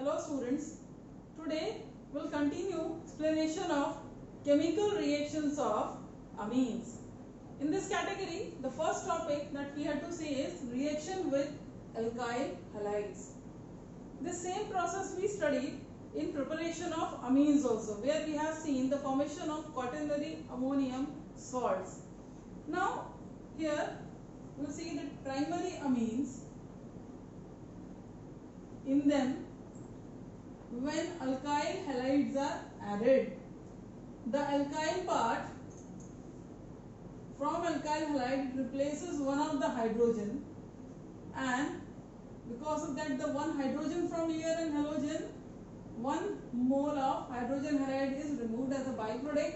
Hello students, today we'll continue explanation of chemical reactions of amines. In this category, the first topic that we have to see is reaction with alkyl halides. This same process we studied in preparation of amines also, where we have seen the formation of quaternary ammonium salts. Now here we will see that primary amines, in them when alkyl halides are added, the alkyl part from alkyl halide replaces one of the hydrogen, and because of that the one hydrogen from here and halogen, 1 mole of hydrogen halide is removed as a byproduct,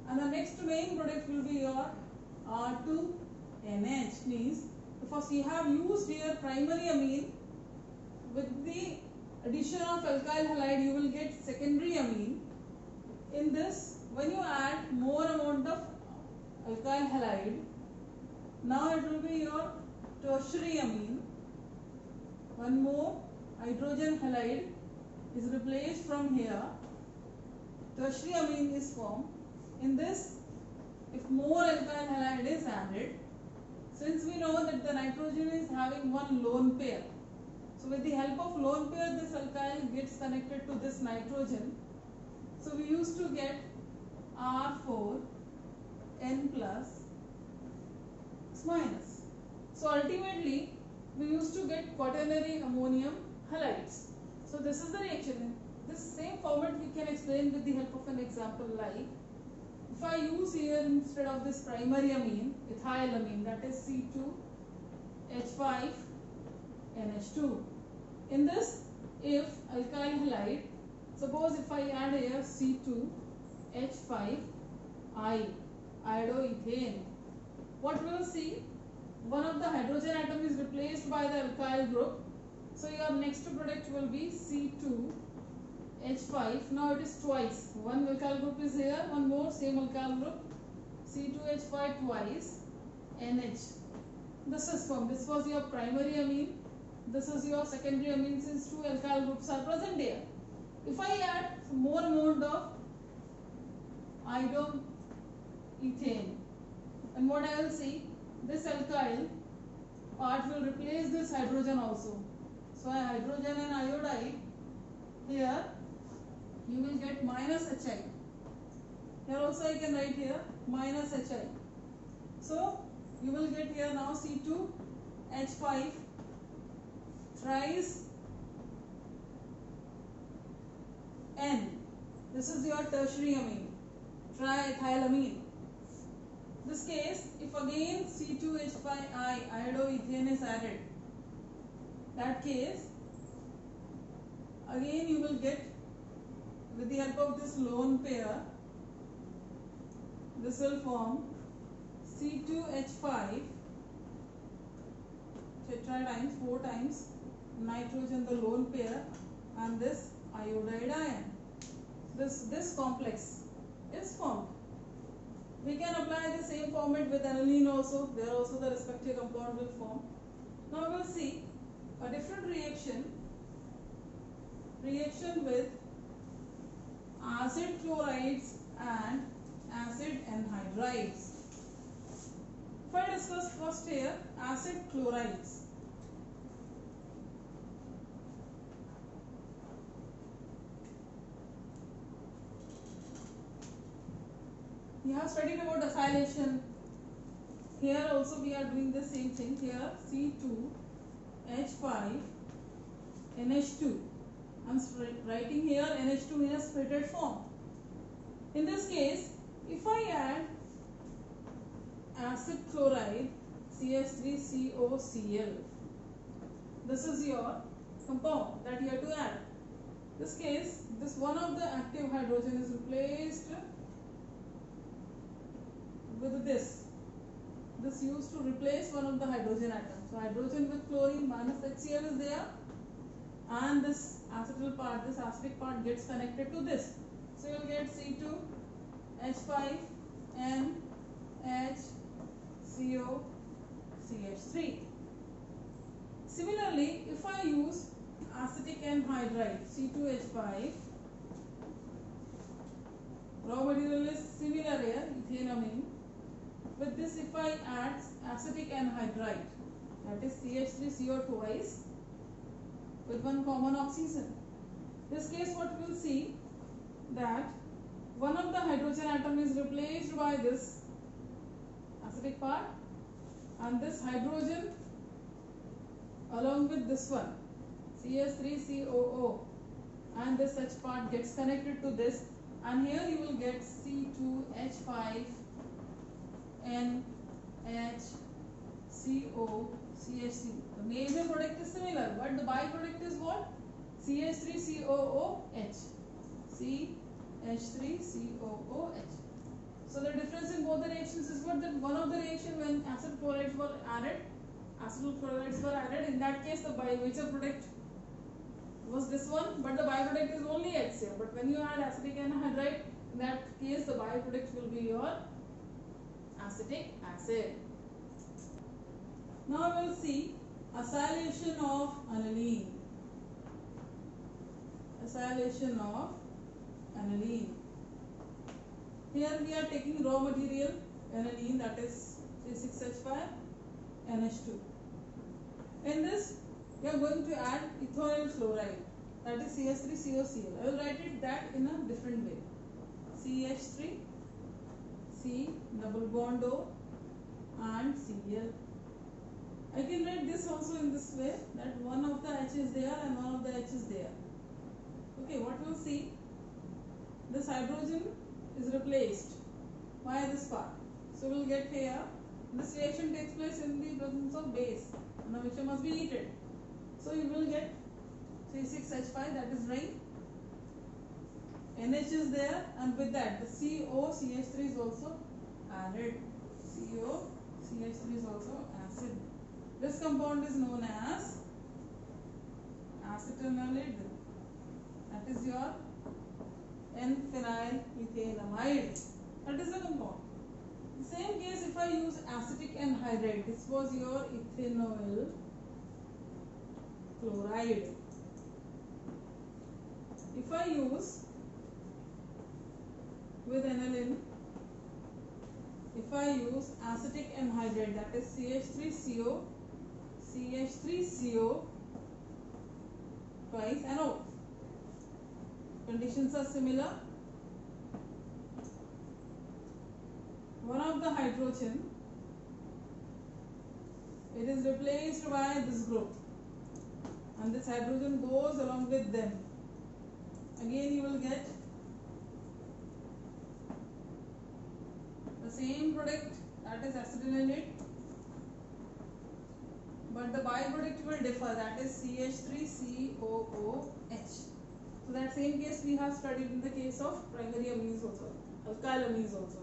and the next main product will be your R2NH. Means first you have used here primary amine, with the addition of alkyl halide you will get secondary amine. In this, when you add more amount of alkyl halide, now it will be your tertiary amine. One more hydrogen halide is replaced from here, tertiary amine is formed. In this, if more alkyl halide is added, since we know that the nitrogen is having one lone pair, so with the help of lone pair this alkyl gets connected to this nitrogen. So we used to get R4N plus X minus. So ultimately we used to get quaternary ammonium halides. So this is the reaction. This same format we can explain with the help of an example, like if I use here instead of this primary amine, ethylamine, that is C2H5NH2. In this, if alkyl halide, suppose if I add here C2H5I, iodoethane, what we will see? One of the hydrogen atom is replaced by the alkyl group. So your next product will be C2H5. Now it is twice. One alkyl group is here, one more same alkyl group, C2H5 twice, NH. This is formed. This was your primary amine. This is your secondary amine, since two alkyl groups are present here. If I add more amount of iodoethane, and what I will see, this alkyl part will replace this hydrogen also. So hydrogen and iodide, here you will get minus Hi. Here also I can write here minus Hi. So you will get here now C2H5 thrice N. This is your tertiary amine, triethylamine. This case, if again C2H5I, iodoethane, is added, that case again you will get, with the help of this lone pair, this will form C2H5 tetra times 4 times nitrogen, the lone pair, and this iodide ion. This complex is formed. We can apply the same format with aniline also. There also the respective compound will form. Now we will see a different reaction with acid chlorides and acid anhydrides. If I discuss first here acid chlorides. We have studied about acylation. Here also we are doing the same thing. Here C2H5NH2. I am writing here NH2 in a splitted form. In this case, if I add acid chloride CH3COCl, this is your compound that you have to add. This case, this one of the active hydrogen is replaced with this. This used to replace one of the hydrogen atoms. So hydrogen with chlorine minus HCl is there, and this acetyl part, this acidic part gets connected to this. So you will get C2H5NHCOCH3. Similarly, if I use acetic anhydride C2H5. Raw material is similar here, ethanamine. With this, if I add acetic anhydride, that is CH3CO twice with one common oxygen. This case, what we will see that one of the hydrogen atom is replaced by this acetic part, and this hydrogen along with this one CH3COO, and this H part gets connected to this, and here you will get C2H5NHCOCH3. The major product is similar, but the byproduct is what? CH3COOH. CH3COOH. So the difference in both the reactions is what? That one of the reaction when acid chlorides were added, in that case the major product was this one, but the byproduct is only HCl. But when you add acetic anhydride, in that case the byproduct will be your acetic acid. Now we will see acylation of aniline. Acylation of aniline. Here we are taking raw material aniline, that is C6H5NH2. In this we are going to add ethyl chloride, that is CH3COCl. I will write it that in a different way. CH3, C double bond O and Cl. I can write this also in this way, that one of the H is there and one of the H is there. Okay, what we will see, this hydrogen is replaced by this part. So we will get here, this reaction takes place in the presence of base, and the mixture must be heated. So you will get C6H5, that is ring. NH is there, and with that the COCH3 is also added. COCH3 is also acid. This compound is known as acetanilide. That is your N-phenylethanamide. That is the compound. The same case if I use acetic anhydride, this was your ethanol chloride. If I use with aniline, if I use acetic anhydride, that is CH3CO twice NO. Conditions are similar. One of the hydrogen, it is replaced by this group, and this hydrogen goes along with them. Again you will get the same product, that is acetanilide, but the byproduct will differ, that is CH3COOH. So that same case we have studied in the case of primary amines also, alkyl amines also.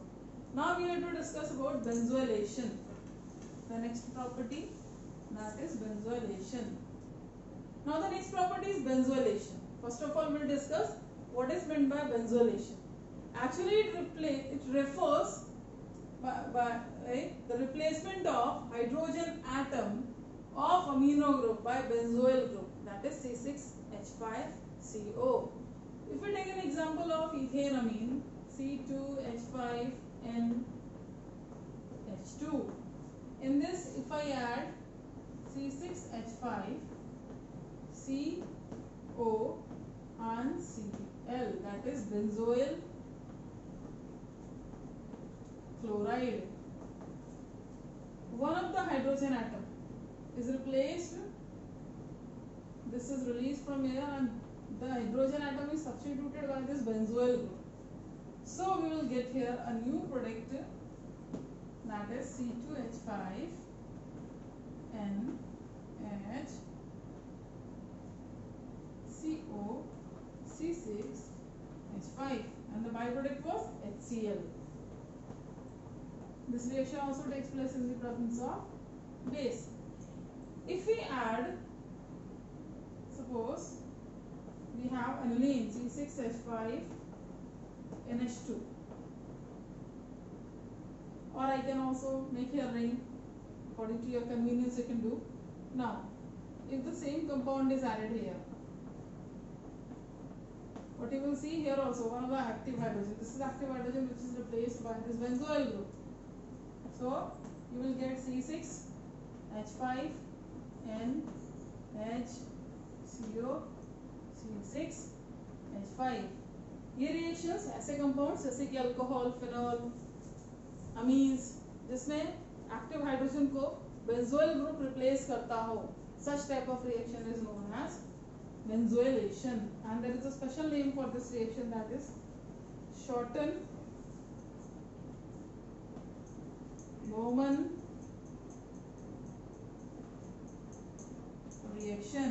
Now we have to discuss about benzoylation. The next property, that is benzoylation. Now the next property is benzoylation. First of all we will discuss what is meant by benzoylation. Actually it refers by the replacement of hydrogen atom of amino group by benzoyl group, that is C6H5CO. If we take an example of ethanamine, C2H5NH2, in this if I add C6H5CO and Cl, that is benzoyl chloride, one of the hydrogen atom is replaced, this is released from here, and the hydrogen atom is substituted by this benzoyl group. So we will get here a new product, that is C2H5NH C6H5, and the byproduct was HCl. This reaction also takes place in the presence of base. If we add, suppose we have aniline C6H5NH2, or I can also make here ring, according to your convenience you can do. Now if the same compound is added here, What you will see here also, one of the active hydrogen. This is active hydrogen which is replaced by this benzoyl group. So you will get C6H5NHCO C6H5. ये reactions ऐसे compounds जैसे कि alcohol, phenol, amines जिसमें active hydrogen को benzoyl group replace करता हो, such type of reaction is known as benzoylation, and there is a special name for this reaction, that is Schotten-Bowman reaction.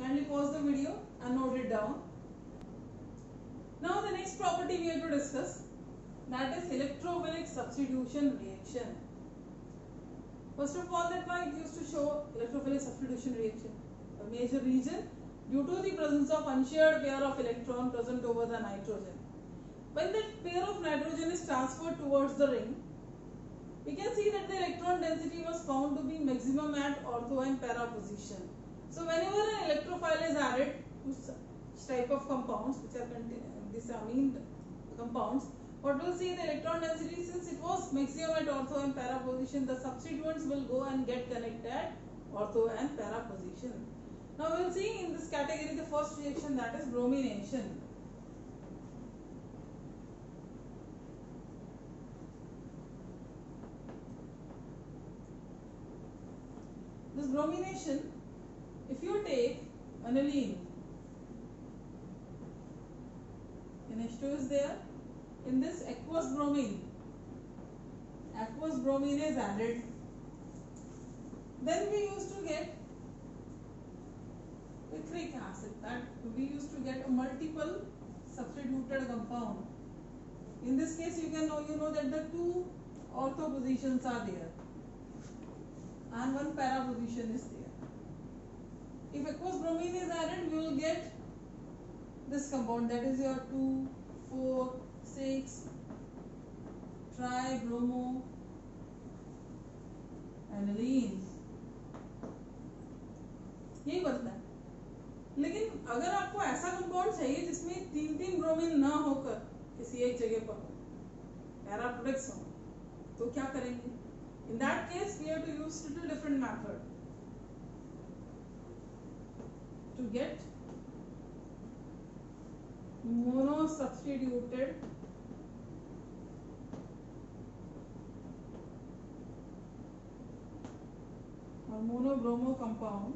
Kindly pause the video and note it down. Now the next property we have to discuss, that is electrophilic substitution reaction. First of all, that why it used to show electrophilic substitution reaction. A major reason, due to the presence of unshared pair of electron present over the nitrogen. When that pair of nitrogen is transferred towards the ring, we can see that the electron density was found to be maximum at ortho and para position. So whenever an electrophile is added to such type of compounds, which are these amine compounds, what we'll see, the electron density, since it was maximum at ortho and para position, the substituents will go and get connected at ortho and para position. Now we'll see in this category the first reaction, that is bromination. This bromination, if you take aniline, NH2 is there, in this aqueous bromine is added, then we used to get picric acid, that we used to get a multiple substituted compound. In this case, you know that the two ortho positions are there and one para position is there. If aqueous bromine is added, we will get this compound, that is your 2,4,6 tribromo aniline. यही बनता है. लेकिन अगर आपको ऐसा compound चाहिए जिसमें 3 bromine ना होकर किसी एक जगह पर पैरा प्रोडक्ट्स हो, तो क्या करेंगे? In that case, we have to use little different method to get mono substituted or monobromo compound.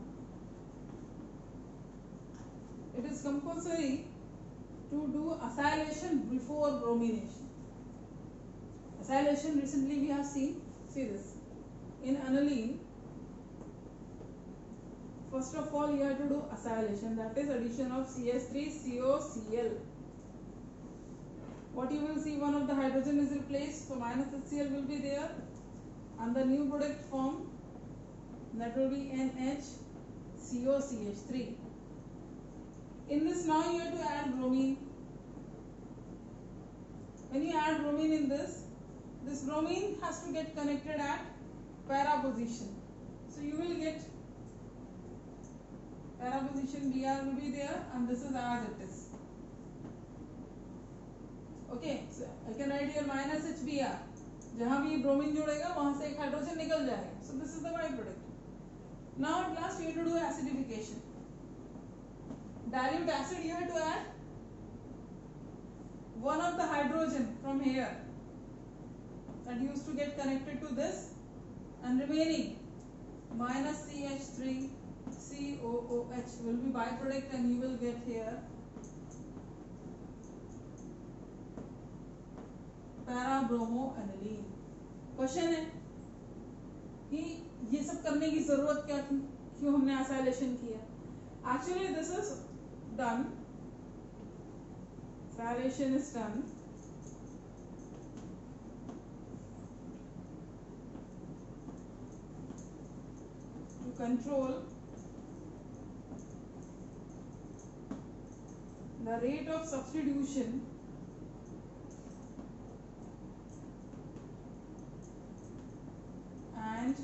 It is compulsory to do acylation before bromination. Acylation, recently we have seen. See this, in aniline, first of all you have to do acylation, that is addition of CH3COCl. What you will see, one of the hydrogen is replaced, so minus HCl will be there, and the new product formed, that will be NHCOCH3. In this, now you have to add bromine. When you add bromine in this bromine has to get connected at para position. So you will get para position Br will be there, and this is as it is. Okay, so I can write here minus HBr. जहाँ भी bromine जुड़ेगा वहाँ से एक hydrogen निकल जाएगा. So this is the byproduct. Now at last you have to do acidification. Dilute acid, you have to add one of the hydrogen from here that used to get connected to this, and remaining minus CH3COOH will be byproduct, and you will get here parabromo aniline. Question है कि ये सब करने की जरूरत क्या थी, क्यों हमने acylation किया? Actually this is done, acylation is done to control the rate of substitution and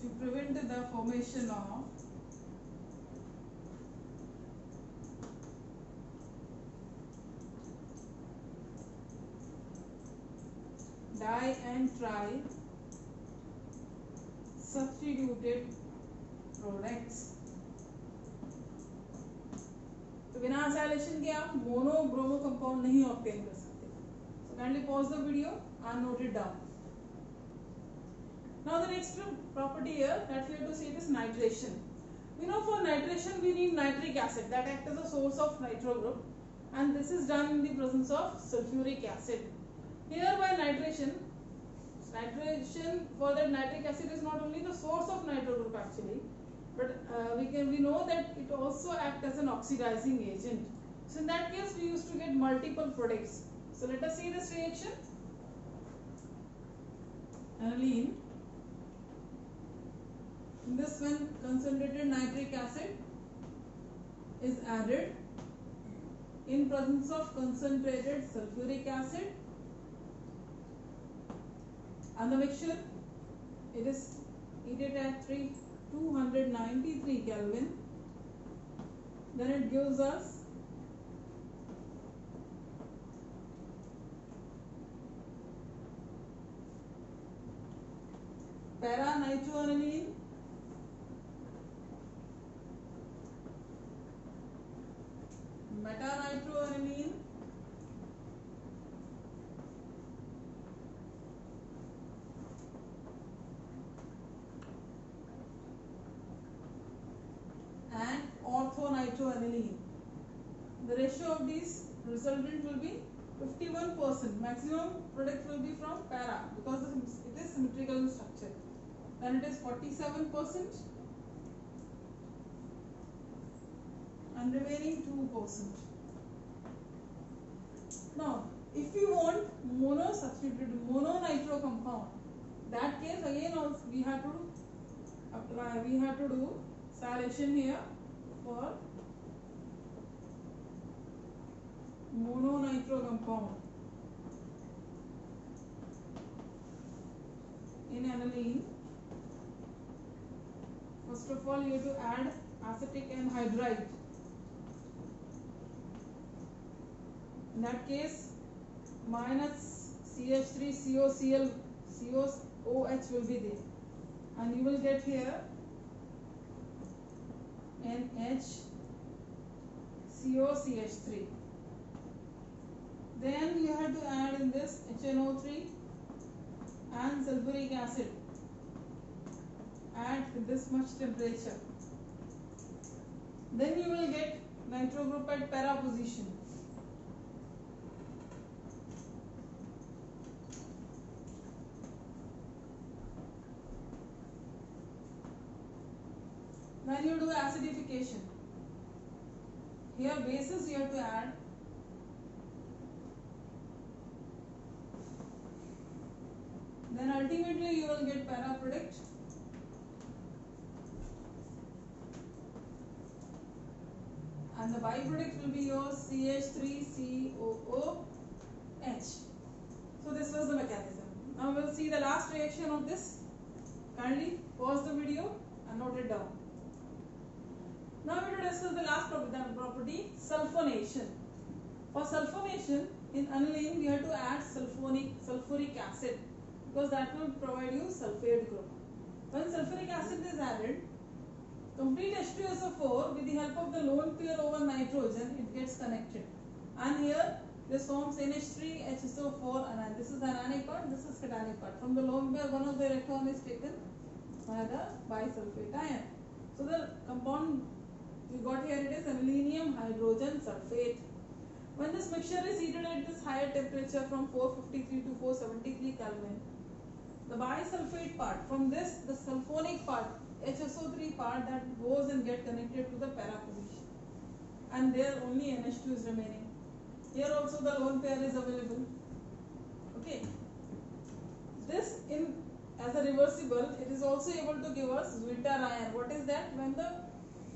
to prevent the formation of di and tri substituted products. तो बिना एसाइलेशन के आप मोनो ब्रोमो कंपाउंड नहीं ऑब्टेन कर सकते. So kindly pause the video and note it down. Now the next property here that we have to see is nitration. We know for nitration we need nitric acid that acts as a source of nitro group, and this is done in the presence of sulfuric acid. Here by nitration for that nitric acid is not only the source of nitro group actually, but we know that it also acts as an oxidizing agent. So in that case we used to get multiple products. So let us see this reaction. Aniline. In this, when concentrated nitric acid is added in presence of concentrated sulfuric acid, and the mixture, it is heated at 293 Kelvin, then it gives us para-nitroaniline, meta-nitroaniline, and orthonitroaniline. The ratio of these resultant will be 51%. Maximum product will be from para because it is symmetrical in structure. Then it is 47% and remaining 2%. Now, if you want mono-substituted mono-nitro compound, that case again also we have to do salation here for mono-nitro compound. In aniline, first of all you have to add acetic anhydride. In that case, minus CH3COCl COOH will be there, and you will get here NHCOCH3. Then you have to add in this HNO3 and sulfuric acid at this much temperature. Then you will get nitro group at para position. Then you do acidification. Here bases you have to add. Then ultimately you will get para product. And the byproduct will be your CH3COOH. So this was the mechanism. Now we will see the last reaction of this. Kindly pause the video and note it down. Now we will discuss the last property, sulfonation. For sulfonation, in aniline we have to add sulfuric acid because that will provide you sulfate group. When sulfuric acid is added, complete H2SO4 with the help of the lone pair over nitrogen, it gets connected. And here this forms NH3HSO4 anion. This is anionic part, this is cationic part. From the lone pair, one of the electron is taken by the bisulfate ion. So the compound you got here, it is aluminium hydrogen sulfate. When this mixture is heated at this higher temperature from 453 to 473 Kelvin, the bisulfate part, from this the sulfonic part, HSO3 part, that goes and get connected to the para position, and there only NH2 is remaining. Here also the lone pair is available. Okay, this in as a reversible, it is also able to give us Zwinter ion. What is that? When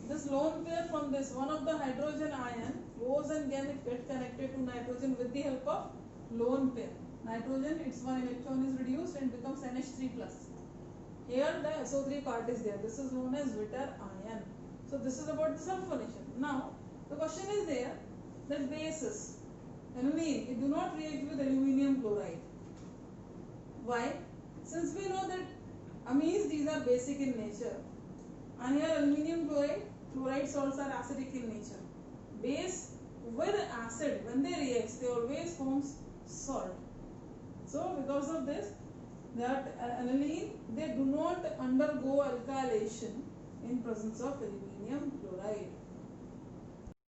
this lone pair from this one of the hydrogen ion goes and gets connected to nitrogen with the help of lone pair. Nitrogen, its one electron is reduced and becomes NH3+. Here the SO3 part is there. This is known as bitter ion. So this is about the sulfonation. Now the question is there that bases, aniline, it do not react with aluminium chloride. Why? Since we know that amines, these are basic in nature, and here aluminium chloride salts are acidic in nature. Base with acid, when they react, they always forms salt. So because of this, that aniline, they do not undergo alkylation in presence of aluminium chloride.